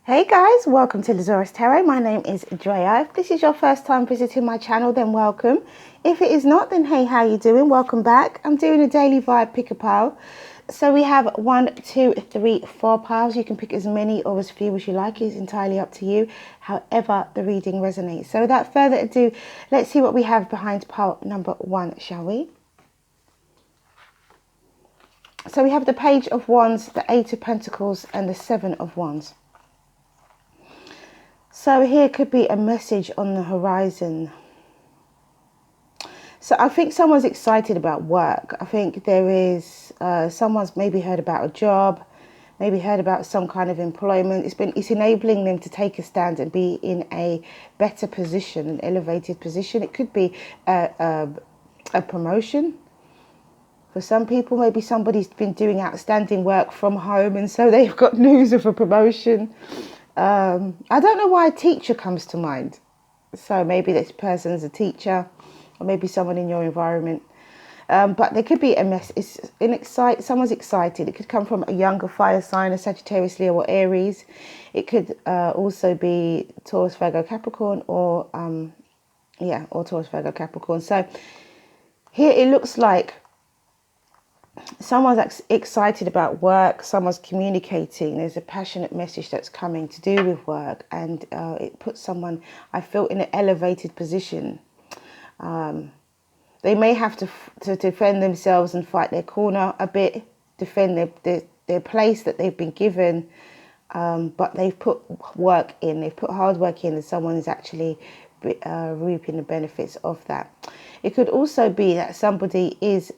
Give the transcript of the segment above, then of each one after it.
Hey guys, welcome to the Zarious Tarot. My name is Drea. If this is your first time visiting my channel, then welcome. If it is not, then hey, how you doing? Welcome back. I'm doing a daily vibe pick a pile. So we have 1, 2, 3, 4 piles. You can pick as many or as few as you like. It's entirely up to you, however the reading resonates. So without further ado, let's see what we have behind pile number 1, shall we? So we have the Page of Wands, the 8 of Pentacles, and the 7 of Wands. So here could be a message on the horizon. So I think someone's excited about work. I think there is, someone's maybe heard about a job, maybe heard about some kind of employment. It's enabling them to take a stand and be in a better position, an elevated position. It could be a promotion. For some people, maybe somebody's been doing outstanding work from home and so they've got news of a promotion. I don't know why a teacher comes to mind. So maybe this person's a teacher or maybe someone in your environment. But there could be a mess. Someone's excited. It could come from a younger fire sign, a Sagittarius, Leo or Aries. It could also be Taurus, Virgo, Capricorn or Taurus, Virgo, Capricorn. So here it looks like someone's excited about work, someone's communicating, there's a passionate message that's coming to do with work, and it puts someone, I feel, in an elevated position. They may have to defend themselves and fight their corner a bit, defend their place that they've been given, but they've put work in, they've put hard work in, and someone is actually reaping the benefits of that. It could also be that somebody is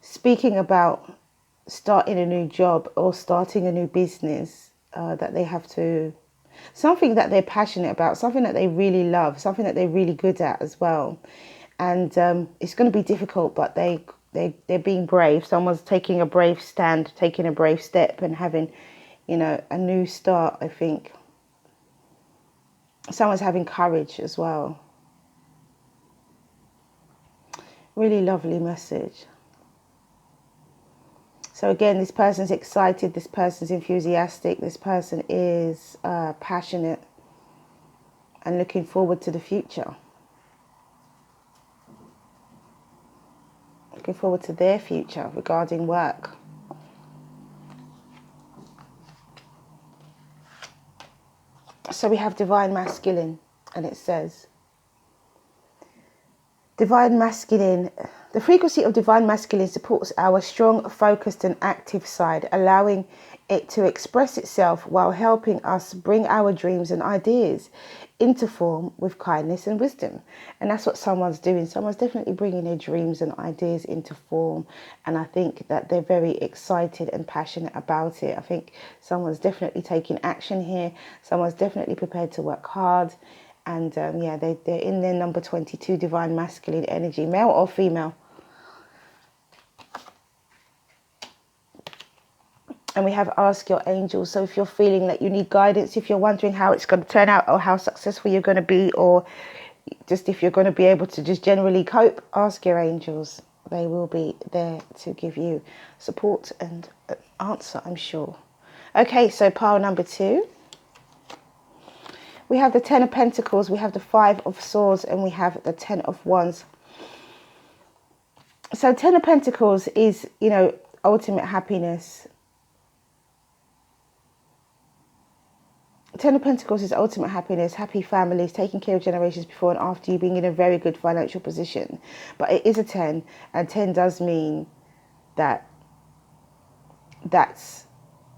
speaking about starting a new job or starting a new business, that they have to, something that they're passionate about, something that they really love, something that they're really good at as well. And it's going to be difficult, but they're being brave. Someone's taking a brave stand, taking a brave step and having, a new start, I think. Someone's having courage as well. Really lovely message. So again, this person's excited, this person's enthusiastic, this person is passionate and looking forward to the future. Looking forward to their future regarding work. So we have Divine Masculine, and it says, Divine Masculine, the frequency of Divine Masculine supports our strong, focused and active side, allowing it to express itself while helping us bring our dreams and ideas into form with kindness and wisdom. And that's what someone's doing. Someone's definitely bringing their dreams and ideas into form. And I think that they're very excited and passionate about it. I think someone's definitely taking action here. Someone's definitely prepared to work hard. And they're in their number 22 Divine Masculine energy, male or female. And we have Ask Your Angels. So if you're feeling that you need guidance, if you're wondering how it's going to turn out or how successful you're going to be, or just if you're going to be able to just generally cope, ask your angels. They will be there to give you support and answer, I'm sure. Okay, so pile number 2. We have the 10 of Pentacles, we have the 5 of Swords, and we have the 10 of Wands. So 10 of Pentacles is, ultimate happiness. 10 of Pentacles is ultimate happiness, happy families, taking care of generations before and after you, being in a very good financial position. But it is a 10, and 10 does mean that that's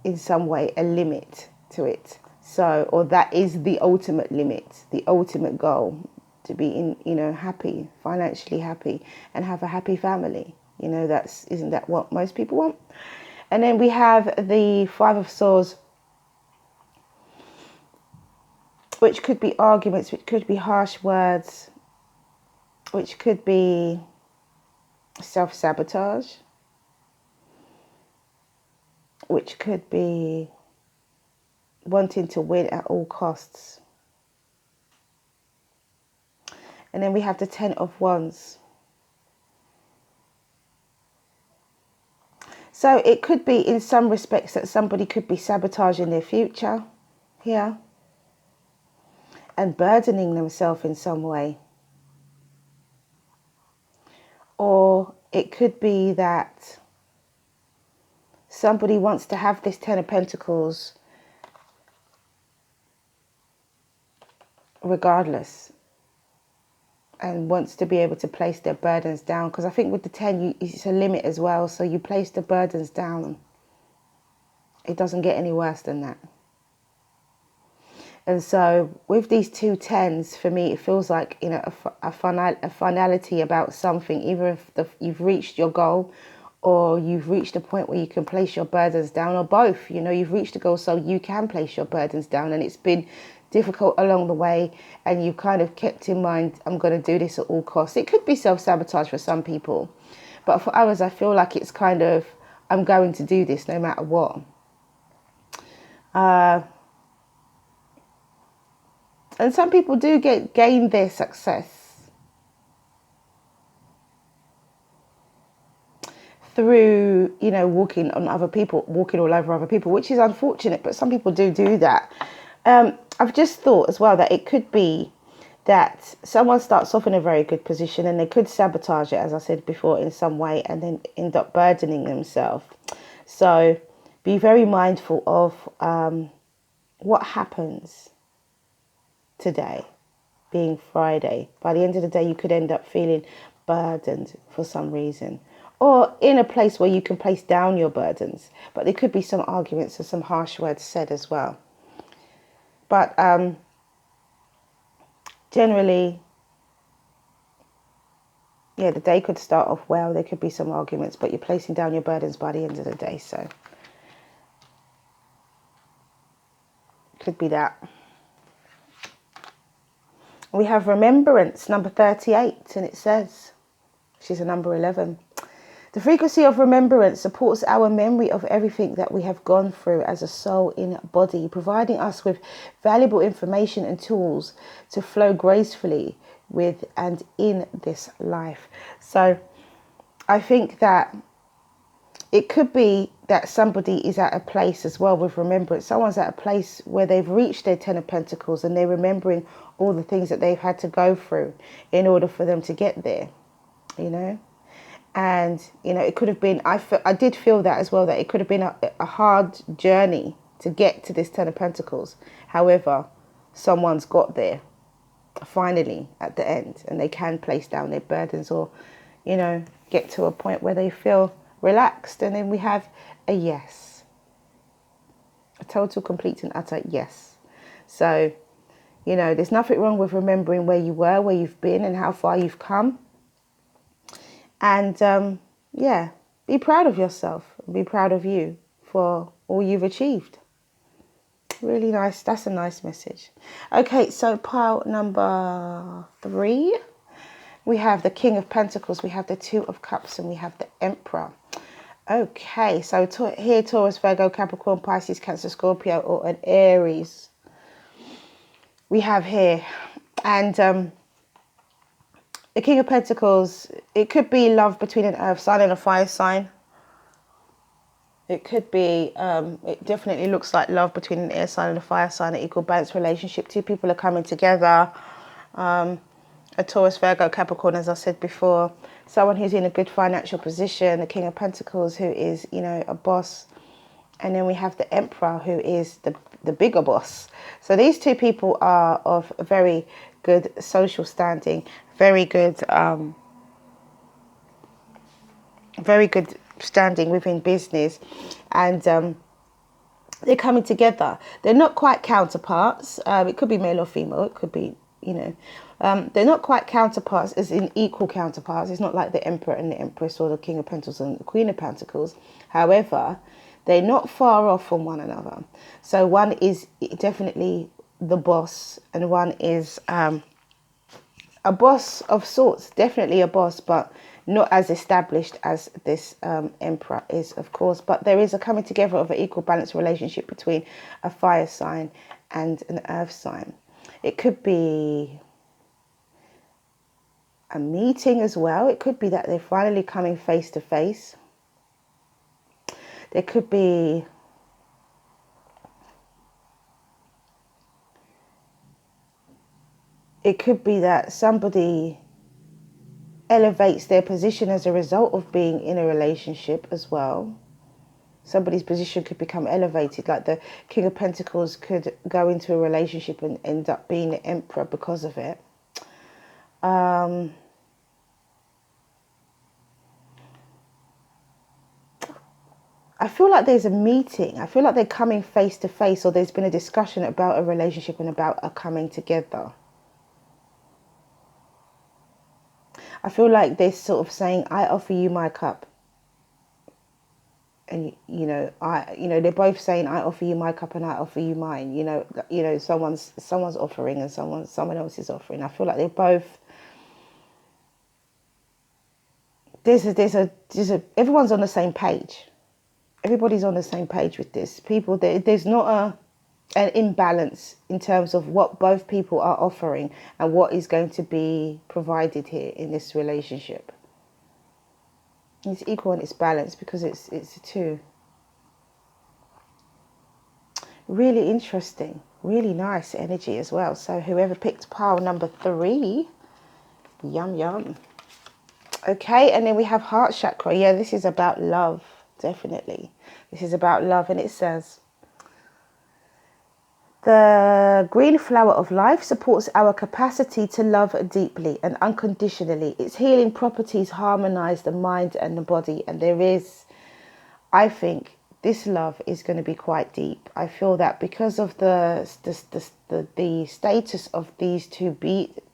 in some way a limit to it. So, or that is the ultimate limit, the ultimate goal, to be happy, financially happy, and have a happy family. Isn't that what most people want? And then we have the 5 of Swords, which could be arguments, which could be harsh words, which could be self-sabotage, which could be wanting to win at all costs. And then we have the 10 of Wands. So it could be in some respects that somebody could be sabotaging their future here and burdening themselves in some way. Or it could be that somebody wants to have this Ten of Pentacles regardless and wants to be able to place their burdens down. Because I think with the 10, it's a limit as well. So you place the burdens down. It doesn't get any worse than that. And so with these two tens, for me, it feels like, you know, a finality about something. Either if you've reached your goal, or you've reached a point where you can place your burdens down, or both. You know, you've reached a goal so you can place your burdens down, and it's been difficult along the way, and you kind of kept in mind, I'm going to do this at all costs. It could be self-sabotage for some people, but for others, I feel like it's kind of, I'm going to do this no matter what. And some people do gain their success through, you know, walking all over other people, which is unfortunate, but some people do that. I've just thought as well that it could be that someone starts off in a very good position and they could sabotage it, as I said before, in some way, and then end up burdening themselves. So be very mindful of what happens today, being Friday. By the end of the day, you could end up feeling burdened for some reason, or in a place where you can place down your burdens. But there could be some arguments or some harsh words said as well. But generally, yeah, the day could start off well. There could be some arguments, but you're placing down your burdens by the end of the day. So could be that. We have Remembrance, number 38, and it says, she's a number 11. The frequency of remembrance supports our memory of everything that we have gone through as a soul in body, providing us with valuable information and tools to flow gracefully with and in this life. So I think that it could be that somebody is at a place as well with remembrance. Someone's at a place where they've reached their Ten of Pentacles and they're remembering all the things that they've had to go through in order for them to get there, you know. And, you know, it could have been, I did feel that as well, that it could have been a hard journey to get to this Ten of Pentacles. However, someone's got there finally at the end, and they can place down their burdens, or, you know, get to a point where they feel relaxed. And then we have a yes, a total, complete and utter yes. So, you know, there's nothing wrong with remembering where you were, where you've been, and how far you've come. And yeah, be proud of yourself. Be proud of you for all you've achieved. Really nice. That's a nice message. Okay, so pile number 3. We have the King of Pentacles. We have the Two of Cups, and we have the Emperor. Okay, so here, Taurus, Virgo, Capricorn, Pisces, Cancer, Scorpio, or an Aries. We have here. And the King of Pentacles, it could be love between an earth sign and a fire sign. It could be, it definitely looks like love between an air sign and a fire sign, an equal balance relationship. Two people are coming together. A Taurus, Virgo, Capricorn, as I said before. Someone who's in a good financial position. The King of Pentacles, who is, you know, a boss. And then we have the Emperor, who is the bigger boss. So these two people are of very good social standing, very good standing within business, and they're coming together. They're not quite counterparts. It could be male or female. It could be, you know, they're not quite counterparts as in equal counterparts. It's not like the Emperor and the Empress, or the King of Pentacles and the Queen of Pentacles. However, they're not far off from one another. So one is definitely the boss, and one is a boss of sorts, definitely a boss, but not as established as this Emperor is, of course. But there is a coming together of an equal balance relationship between a fire sign and an earth sign. It could be a meeting as well. It could be that they're finally coming face to face. There could be that somebody elevates their position as a result of being in a relationship as well. Somebody's position could become elevated, like the King of Pentacles could go into a relationship and end up being the Emperor because of it. I feel like there's a meeting. I feel like they're coming face to face, or there's been a discussion about a relationship and about a coming together. I feel like they're sort of saying, I offer you my cup. And they're both saying, I offer you my cup and I offer you mine. Someone's offering and someone else is offering. I feel like they're both. Everyone's on the same page. Everybody's on the same page with this. There's not an imbalance in terms of what both people are offering and what is going to be provided here in this relationship. It's equal and it's balanced because it's a two. Really interesting, really nice energy as well. So whoever picked pile number 3, yum yum. Okay, and then we have heart chakra. Yeah, this is about love, definitely. This is about love, and it says, the green flower of life supports our capacity to love deeply and unconditionally. Its healing properties harmonize the mind and the body. And I think this love is going to be quite deep. I feel that because of the status of these two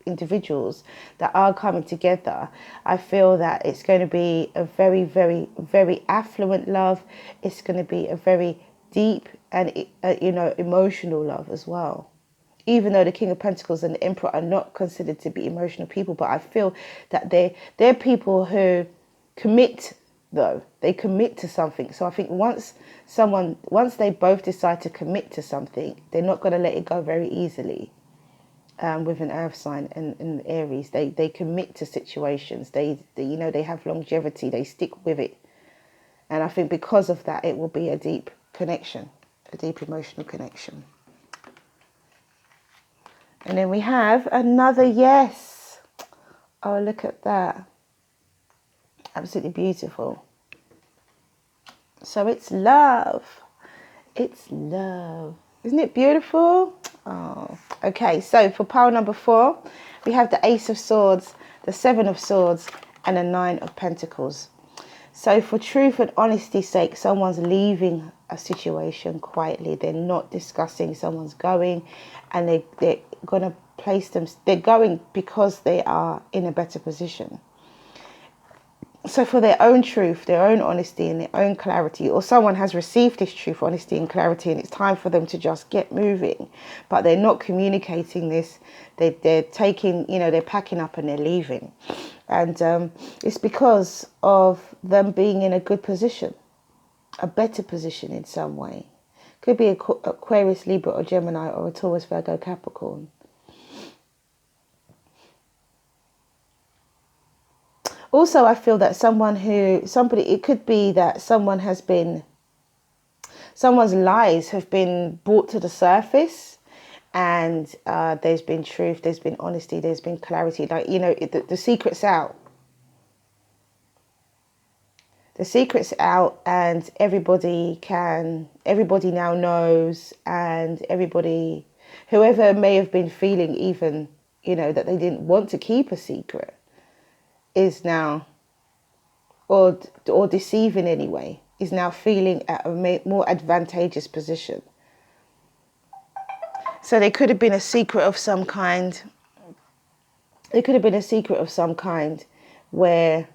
individuals that are coming together, I feel that it's going to be a very, very, very affluent love. It's going to be a very deep and emotional love as well. Even though the King of Pentacles and the Emperor are not considered to be emotional people, but I feel that they're people who commit, though. They commit to something. So I think once they both decide to commit to something, they're not going to let it go very easily. With an earth sign and Aries, they commit to situations. They have longevity. They stick with it. And I think because of that, it will be a deep connection, a deep emotional connection. And then we have another yes. Oh, look at that. Absolutely beautiful. So it's love. It's love. Isn't it beautiful? Oh, okay. So for pile number 4, we have the Ace of Swords, the 7 of Swords, and the 9 of Pentacles. So for truth and honesty's sake, someone's leaving a situation quietly. They're not discussing. Someone's going, and they're going to place them. They're going because they are in a better position. So for their own truth, their own honesty and their own clarity, or someone has received this truth, honesty and clarity, and it's time for them to just get moving, but they're not communicating this. They're taking, they're packing up and they're leaving. And it's because of them being in a good position, a better position in some way. Could be Aquarius, Libra or Gemini, or a Taurus, Virgo, Capricorn. Also, I feel that it could be that someone's lies have been brought to the surface, and there's been truth, there's been honesty, there's been clarity. Like, the secret's out. The secret's out, and everybody now knows, and whoever may have been feeling even, that they didn't want to keep a secret, is now, or deceiving anyway, is now feeling at a more advantageous position. So there could have been a secret of some kind. There could have been a secret of some kind where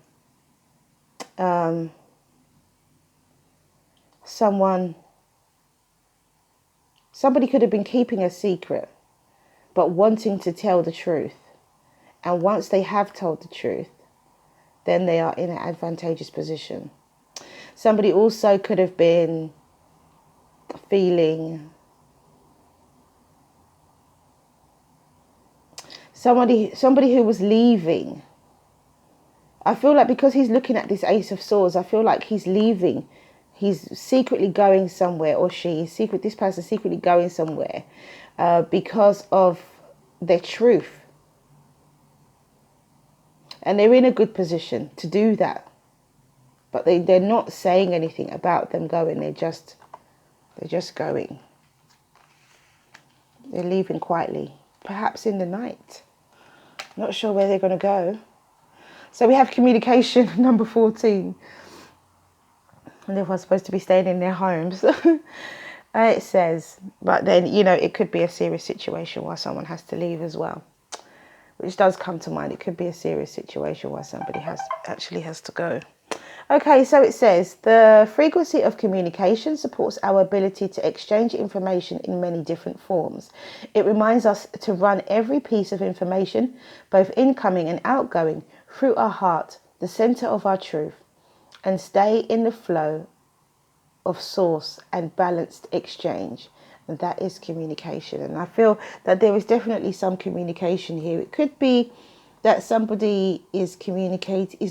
somebody could have been keeping a secret but wanting to tell the truth. And once they have told the truth, then they are in an advantageous position. Somebody also could have been feeling, somebody who was leaving. I feel like because he's looking at this Ace of Swords, I feel like he's leaving he's secretly going somewhere, or this person secretly going somewhere because of their truth. And they're in a good position to do that. But they're not saying anything about them going. They're just going. They're leaving quietly, perhaps in the night. Not sure where they're going to go. So we have communication, number 14. And everyone's supposed to be staying in their homes. It says, but then, you know, it could be a serious situation why someone has to leave as well. Which does come to mind. It could be a serious situation why somebody actually has to go. Okay, so it says, the frequency of communication supports our ability to exchange information in many different forms. It reminds us to run every piece of information, both incoming and outgoing, through our heart, the center of our truth, and stay in the flow of source and balanced exchange. And that is communication. And I feel that there is definitely some communication here. It could be that somebody is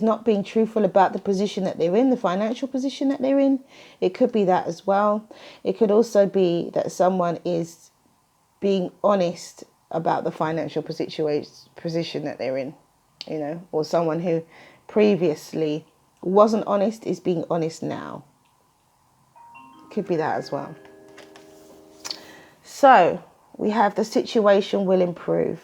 not being truthful about the position that they're in, the financial position that they're in. It could be that as well. It could also be that someone is being honest about the financial position that they're in, you know, or someone who previously wasn't honest is being honest now. Could be that as well. So we have the situation will improve.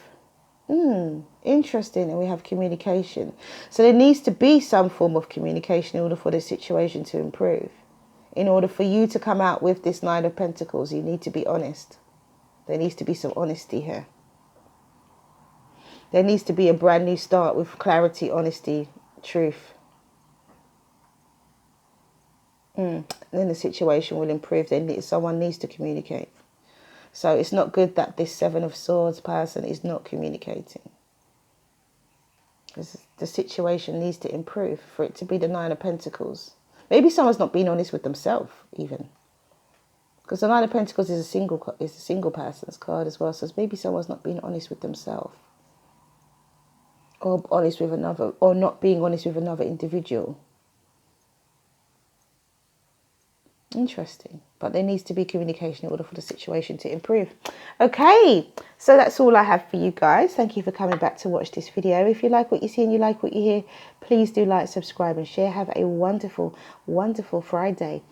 Interesting. And we have communication. So there needs to be some form of communication in order for the situation to improve. In order for you to come out with this Nine of Pentacles, you need to be honest. There needs to be some honesty here. There needs to be a brand new start with clarity, honesty, truth. Then the situation will improve. Someone needs to communicate. So it's not good that this Seven of Swords person is not communicating. The situation needs to improve for it to be the Nine of Pentacles. Maybe someone's not being honest with themselves even. Because the Nine of Pentacles is a single person's card as well. So maybe someone's not being honest with themselves. Or honest with another. Or not being honest with another individual. Interesting. But there needs to be communication in order for the situation to improve. Okay, so that's all I have for you guys. Thank you for coming back to watch this video. If you like what you see and you like what you hear, please do like, subscribe and share. Have a wonderful, wonderful Friday.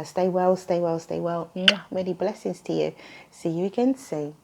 Stay well, stay well, stay well. Many blessings to you. See you again soon.